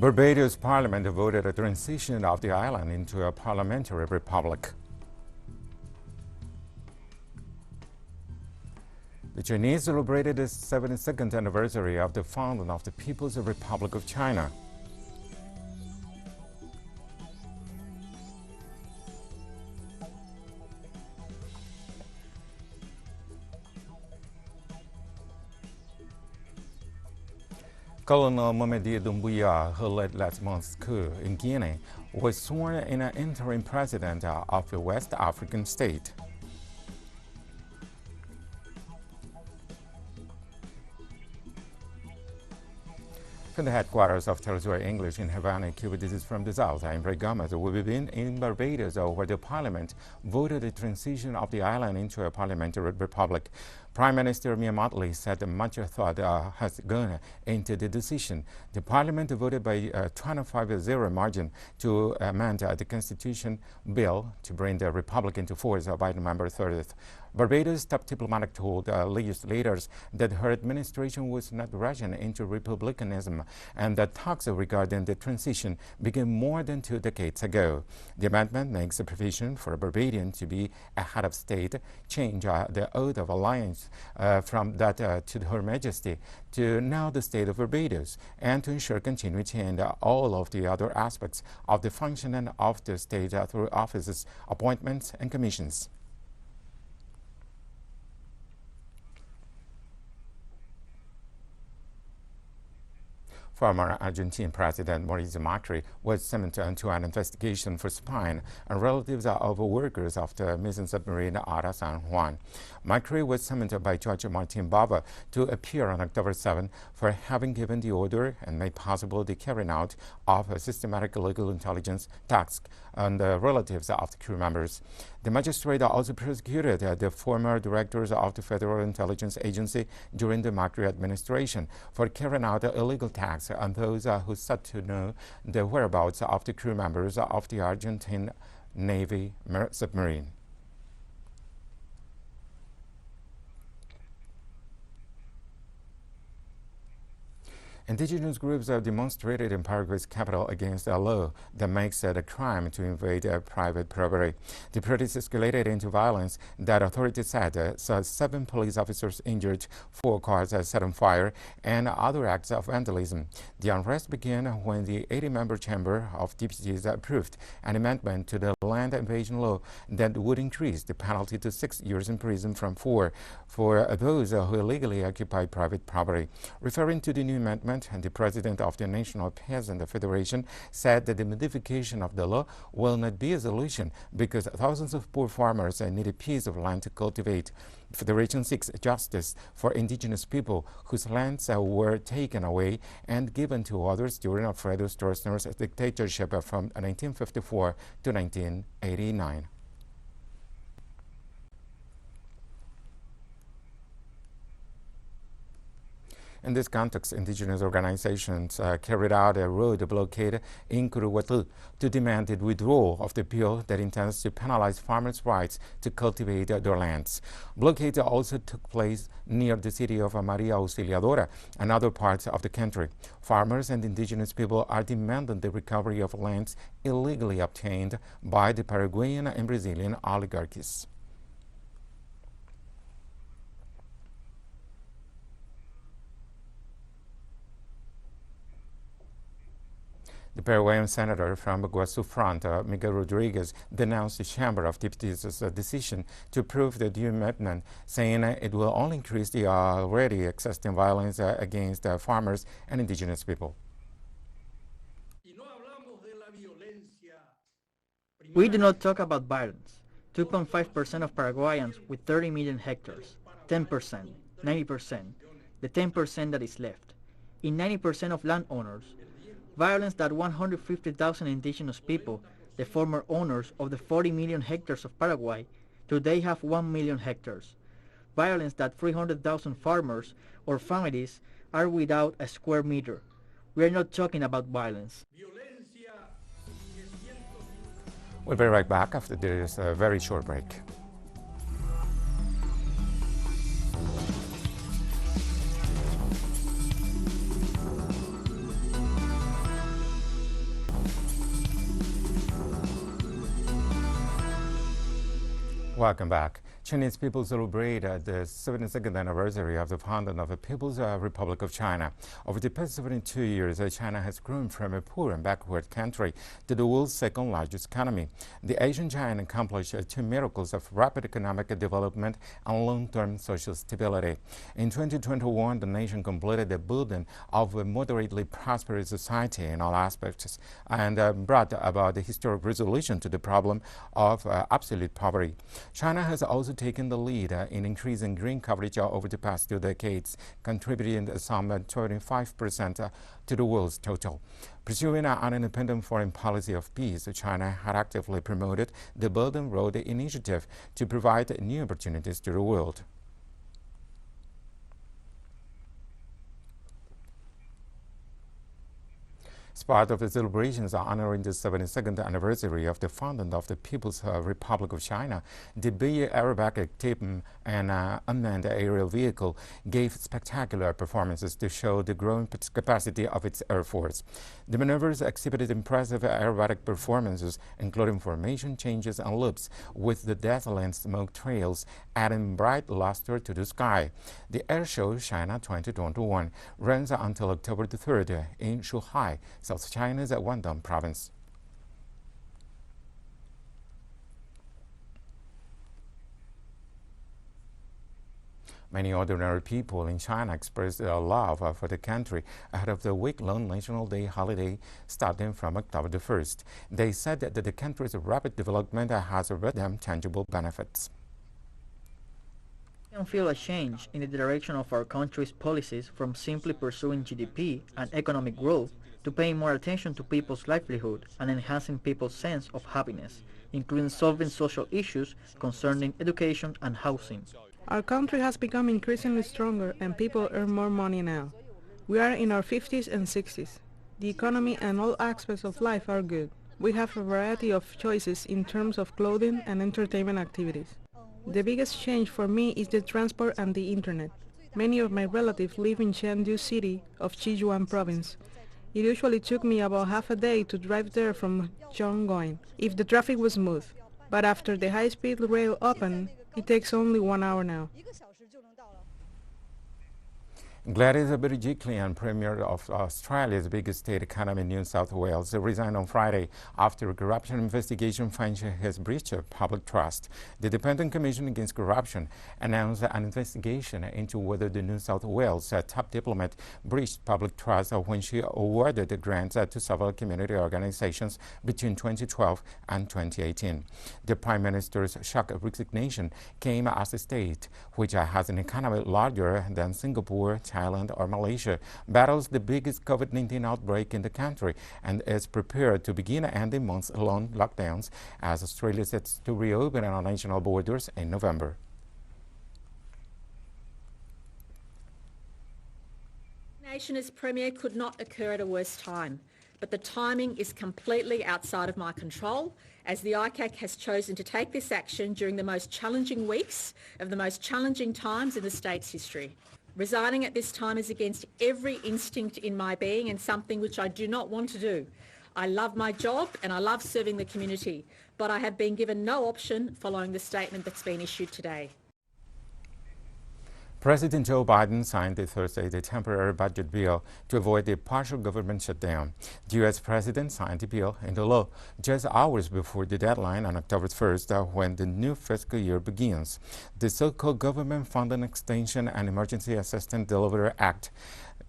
Barbados Parliament voted a transition of the island into a parliamentary republic. The Chinese celebrated the 72nd anniversary of the founding of the People's Republic of China. Colonel Mamadi Doumbouya, who led last month's coup in Guinea, was sworn in an interim president of the West African state. From the headquarters of Telesur English in Havana, Cuba, this is From the South. I'm Ray Gomez. We've been in Barbados, where the parliament voted the transition of the island into a parliamentary republic. Prime Minister Mia Mottley said much thought has gone into the decision. The parliament voted by a 25-0 margin to amend the constitution bill to bring the republic into force by November 30th. Barbados' top diplomatic told legislators that her administration was not rushing into republicanism and that talks regarding the transition began more than 2 decades ago. The amendment makes a provision for a Barbadian to be a head of state, change the oath of alliance from that to Her Majesty to now the state of Barbados, and to ensure continuity in all of the other aspects of the functioning of the state through offices, appointments, and commissions. Former Argentine President Mauricio Macri was summoned to an investigation for spying on relatives of workers of the missing submarine Ara San Juan. Macri was summoned by Judge Martin Bava to appear on October 7 for having given the order and made possible the carrying out of a systematic illegal intelligence task on the relatives of the crew members. The magistrate also prosecuted the former directors of the Federal Intelligence Agency during the Macri administration for carrying out illegal tasks on those who sought to know the whereabouts of the crew members of the Argentine Navy submarine. Indigenous groups have demonstrated in Paraguay's capital against a law that makes it a crime to invade private property. The protest escalated into violence that authorities said saw 7 police officers injured, 4 cars set on fire, and other acts of vandalism. The unrest began when the 80-member Chamber of Deputies approved an amendment to the land invasion law that would increase the penalty to 6 years in prison from 4 for those who illegally occupy private property. Referring to the new amendment, and the president of the National Peasant Federation said that the modification of the law will not be a solution because thousands of poor farmers need a piece of land to cultivate. The Federation seeks justice for indigenous people whose lands were taken away and given to others during Alfredo Stroessner's dictatorship from 1954 to 1989. In this context, indigenous organizations carried out a road blockade in Curuwatu to demand the withdrawal of the bill that intends to penalize farmers' rights to cultivate their lands. Blockades also took place near the city of Maria Auxiliadora and other parts of the country. Farmers and indigenous people are demanding the recovery of lands illegally obtained by the Paraguayan and Brazilian oligarchies. The Paraguayan senator from Guasu Front, Miguel Rodriguez, denounced the Chamber of Deputies' decision to approve the new amendment, saying it will only increase the already existing violence against farmers and indigenous people. We do not talk about violence. 2.5% of Paraguayans with 30 million hectares, 10%, 90%, the 10% that is left. In 90% of landowners, violence that 150,000 indigenous people, the former owners of the 40 million hectares of Paraguay, today have 1 million hectares. Violence that 300,000 farmers or families are without a square meter. We are not talking about violence. We'll be right back after this very short break. Welcome back. Chinese people celebrate the 72nd anniversary of the founding of the People's Republic of China. Over the past 72 years, China has grown from a poor and backward country to the world's second largest economy. The Asian giant accomplished two miracles of rapid economic development and long-term social stability. In 2021, the nation completed the building of a moderately prosperous society in all aspects and brought about the historic resolution to the problem of absolute poverty. China has also taken the lead in increasing green coverage over the past 2 decades, contributing some 25% to the world's total. Pursuing an independent foreign policy of peace, China had actively promoted the Belt and Road Initiative to provide new opportunities to the world. As part of the celebrations honoring the 72nd anniversary of the founding of the People's Republic of China, the big aerobatic team and unmanned aerial vehicle gave spectacular performances to show the growing capacity of its air force. The maneuvers exhibited impressive aerobatic performances, including formation changes and loops, with the dazzling smoke trails adding bright luster to the sky. The air show China 2021 runs until October the 3rd in Shuhai, South China's Guangdong province. Many ordinary people in China expressed their love for the country ahead of the week-long National Day holiday starting from October the 1st. They said that the country's rapid development has brought them tangible benefits. We can feel a change in the direction of our country's policies from simply pursuing GDP and economic growth to paying more attention to people's livelihood and enhancing people's sense of happiness, including solving social issues concerning education and housing. Our country has become increasingly stronger and people earn more money now. We are in our 50s and 60s. The economy and all aspects of life are good. We have a variety of choices in terms of clothing and entertainment activities. The biggest change for me is the transport and the internet. Many of my relatives live in Chengdu City of Sichuan province. It usually took me about half a day to drive there from Zhongguan if the traffic was smooth. But after the high-speed rail opened, it takes only 1 hour now. Gladys Berejiklian, Premier of Australia's biggest state economy, New South Wales, resigned on Friday after a corruption investigation finds she has breached public trust. The Dependent Commission Against Corruption announced an investigation into whether the New South Wales top diplomat breached public trust when she awarded the grants to several community organizations between 2012 and 2018. The Prime Minister's shock resignation came as a state which has an economy larger than Singapore, Thailand, or Malaysia, battles the biggest COVID-19 outbreak in the country and is prepared to begin ending months-long lockdowns as Australia sets to reopen our national borders in November. Nation as Premier could not occur at a worse time, but the timing is completely outside of my control as the ICAC has chosen to take this action during the most challenging weeks of the most challenging times in the state's history. Resigning at this time is against every instinct in my being and something which I do not want to do. I love my job and I love serving the community, but I have been given no option following the statement that's been issued today. President Joe Biden signed Thursday the temporary budget bill to avoid a partial government shutdown. The U.S. President signed the bill into law just hours before the deadline on October 1st when the new fiscal year begins. The so-called Government Funding Extension and Emergency Assistance Delivery Act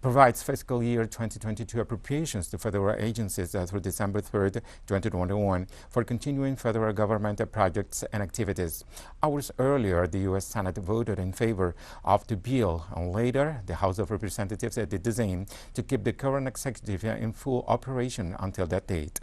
provides fiscal year 2022 appropriations to federal agencies through December 3rd, 2021 for continuing federal government projects and activities. Hours earlier, the U.S. Senate voted in favor of the bill, and later the House of Representatives did the same to keep the current executive in full operation until that date.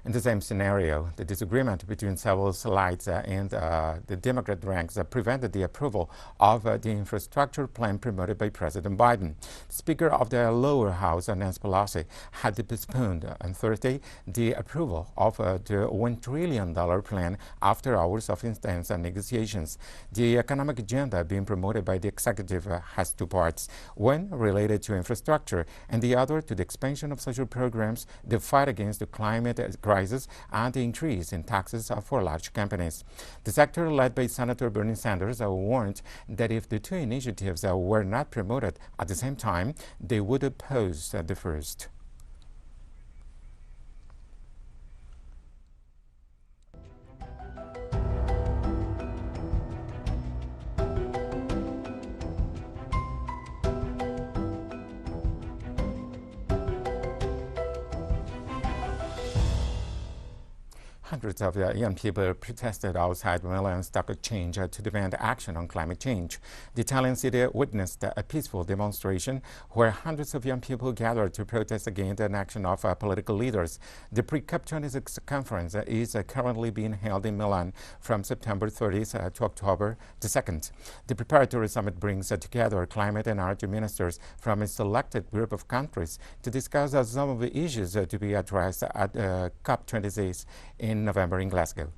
In the same scenario, the disagreement between several sides in the Democrat ranks prevented the approval of the infrastructure plan promoted by President Biden. Speaker of the lower house, Nancy Pelosi, had postponed on Thursday the approval of the $1 trillion plan after hours of intense negotiations. The economic agenda being promoted by the executive has two parts, one related to infrastructure and the other to the expansion of social programs, the fight against the climate crisis, and the increase in taxes for large companies. The sector led by Senator Bernie Sanders warned that if the two initiatives were not promoted at the same time, they would oppose the first. Hundreds of young people protested outside Milan Stock Exchange to demand action on climate change. The Italian city witnessed a peaceful demonstration where hundreds of young people gathered to protest against the inaction of political leaders. The pre-COP26 conference is currently being held in Milan from September 30th to October the 2nd. The preparatory summit brings together climate and energy ministers from a selected group of countries to discuss some of the issues to be addressed at COP26 in November in Glasgow.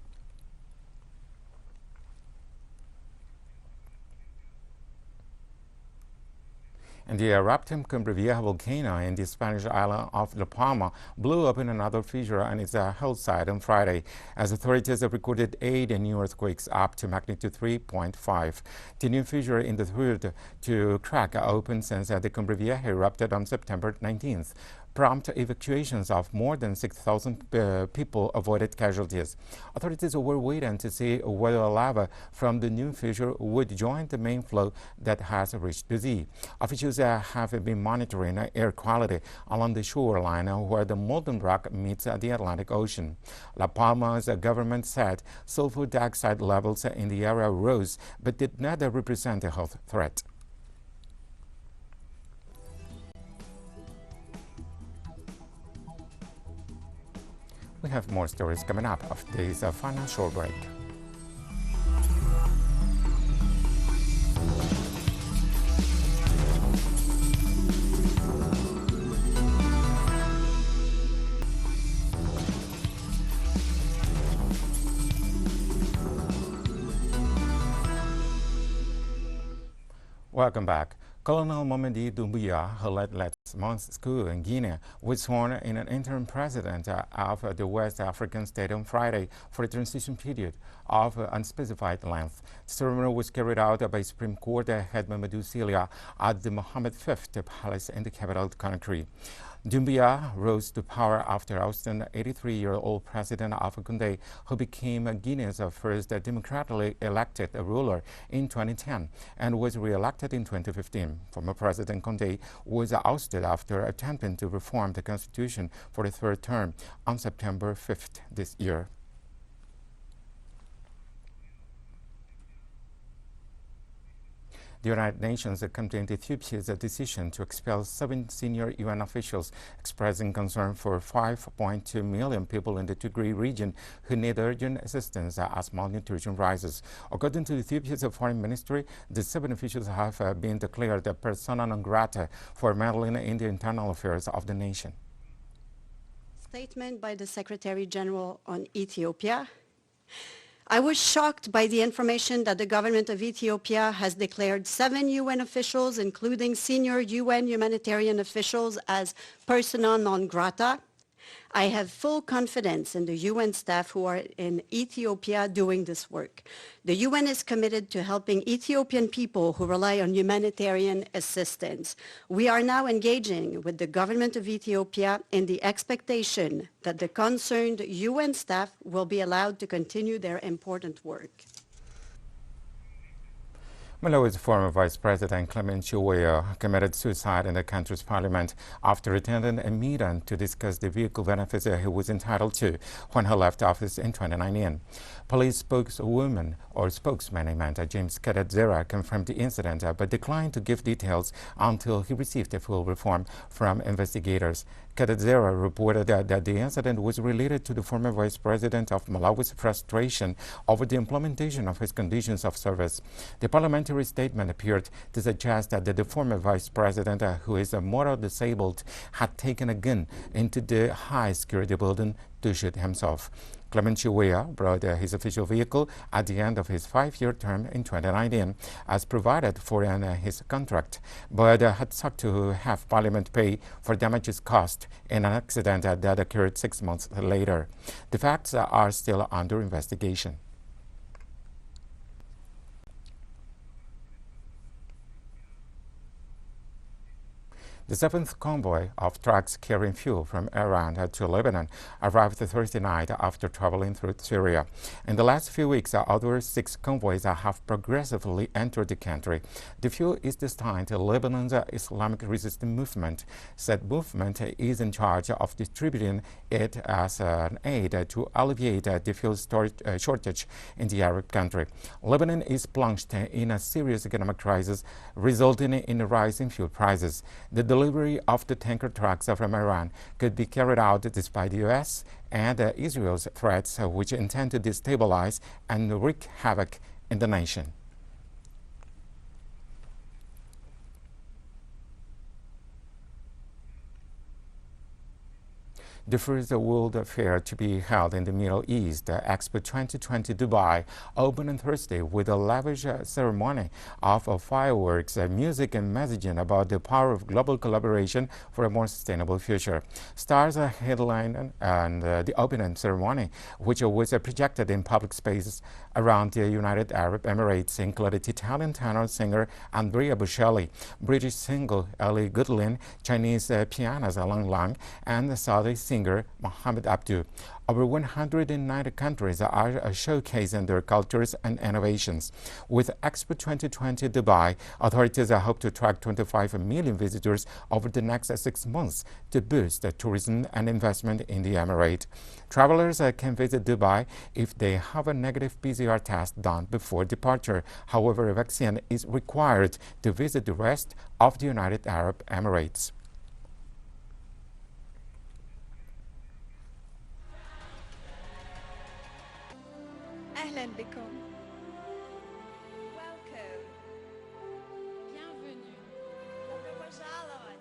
And the erupting Cumbrevieja volcano in the Spanish island of La Palma blew up in another fissure on its hillside on Friday, as authorities have recorded 8 new earthquakes up to magnitude 3.5. The new fissure in the third to crack open since the Cumbrevieja erupted on September 19th. Prompt evacuations of more than 6,000 people avoided casualties. Authorities were waiting to see whether lava from the new fissure would join the main flow that has reached the sea. Officials have been monitoring air quality along the shoreline where the molten rock meets the Atlantic Ocean. La Palma's government said sulfur dioxide levels in the area rose but did not represent a health threat. We have more stories coming up after this final short break. Welcome back. Colonel Mamadi Doumbouya, who led last month's coup in Guinea, was sworn in an interim president of the West African state on Friday for a transition period of unspecified length. The ceremony was carried out by Supreme Court head Mamadou Sylla at the Mohammed V Palace in the capital Conakry. Doumbouya rose to power after ousting 83-year-old president Alpha Condé, who became Guinea's first democratically elected ruler in 2010 and was re-elected in 2015. Former President Condé was ousted after attempting to reform the constitution for a third term on September 5th this year. The United Nations condemned Ethiopia's decision to expel 7 senior UN officials, expressing concern for 5.2 million people in the Tigray region who need urgent assistance as malnutrition rises. According to Ethiopia's foreign ministry, the 7 officials have been declared persona non grata for meddling in the internal affairs of the nation. Statement by the Secretary General on Ethiopia. I was shocked by the information that the government of Ethiopia has declared 7 UN officials, including senior UN humanitarian officials, as persona non grata. I have full confidence in the UN staff who are in Ethiopia doing this work. The UN is committed to helping Ethiopian people who rely on humanitarian assistance. We are now engaging with the government of Ethiopia in the expectation that the concerned UN staff will be allowed to continue their important work. Malawi's former Vice President Clement Chiweya committed suicide in the country's parliament after attending a meeting to discuss the vehicle benefits he was entitled to when he left office in 2019. Police spokesman James Kadadzera confirmed the incident but declined to give details until he received a full report from investigators. Kadazera reported that the incident was related to the former vice president of Malawi's frustration over the implementation of his conditions of service. The parliamentary statement appeared to suggest that the former vice president, who is mortally disabled, had taken a gun into the high security building to shoot himself. Clement Chiwea brought his official vehicle at the end of his 5-year term in 2019, as provided for in his contract, but had sought to have Parliament pay for damages caused in an accident that occurred 6 months later. The facts are still under investigation. The 7th convoy of trucks carrying fuel from Iran to Lebanon arrived Thursday night after traveling through Syria. In the last few weeks, other 6 convoys have progressively entered the country. The fuel is destined to Lebanon's Islamic Resistance Movement. Said movement is in charge of distributing it as an aid to alleviate the fuel shortage in the Arab country. Lebanon is plunged in a serious economic crisis, resulting in a rise in fuel prices. The delivery of the tanker trucks from Iran could be carried out despite the U.S. and Israel's threats, which intend to destabilize and wreak havoc in the nation. The first World Fair to be held in the Middle East, Expo 2020 Dubai, opened on Thursday with a lavish ceremony of fireworks, music, and messaging about the power of global collaboration for a more sustainable future. Stars headlined the opening ceremony, which was projected in public spaces around the United Arab Emirates, included Italian tenor singer Andrea Bocelli, British singer Ellie Goulding, Chinese pianist Lang Lang, and Saudi singer Mohammed Abdu. Over 190 countries are showcasing their cultures and innovations. With Expo 2020 Dubai, authorities hope to attract 25 million visitors over the next 6 months to boost tourism and investment in the Emirate. Travelers can visit Dubai if they have a negative PCR test done before departure. However, a vaccine is required to visit the rest of the United Arab Emirates. أهلا بكم. Welcome. Bienvenue. Добро пожаловать.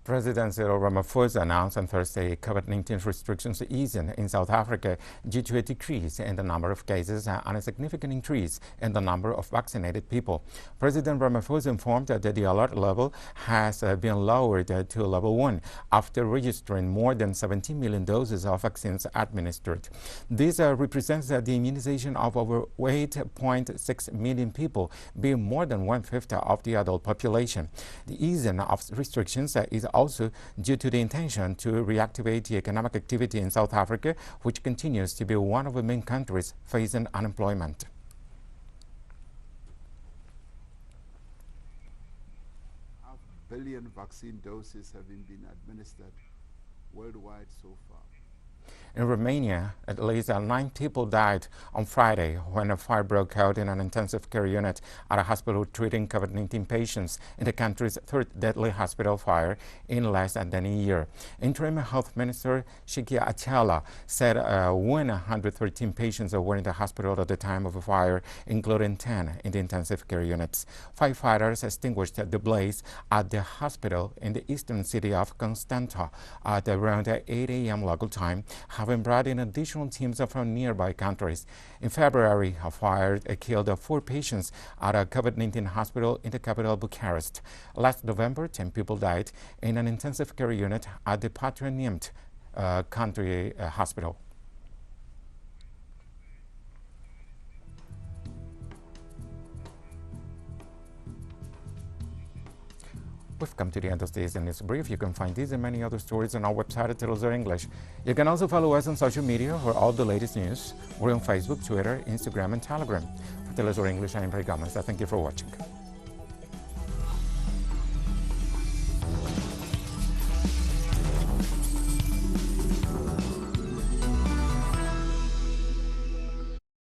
President Cyril Ramaphosa announced on Thursday COVID-19 restrictions easing in South Africa due to a decrease in the number of cases and a significant increase in the number of vaccinated people. President Ramaphosa informed that the alert level has been lowered to level 1 after registering more than 17 million doses of vaccines administered. This represents the immunization of over 8.6 million people, being more than 1/5 of the adult population. The easing of restrictions is also due to the intention to reactivate the economic activity in South Africa, which continues to be one of the main countries facing unemployment. Half a billion vaccine doses have been administered worldwide so far. In Romania, at least 9 people died on Friday when a fire broke out in an intensive care unit at a hospital treating COVID-19 patients in the country's 3rd deadly hospital fire in less than a year. Interim Health Minister Shikia Achala said 113 patients were in the hospital at the time of the fire, including 10 in the intensive care units. Firefighters extinguished the blaze at the hospital in the eastern city of Constanta at around 8 a.m. local time, having brought in additional teams from nearby countries. In February, a fire killed 4 patients at a COVID-19 hospital in the capital Bucharest. Last November, 10 people died in an intensive care unit at the Patrianimt country hospital. We've come to the end of today's news brief. You can find these and many other stories on our website at Telesur English. You can also follow us on social media for all the latest news. We're on Facebook, Twitter, Instagram, and Telegram. For Telesur English, I'm Barbados. Thank you for watching.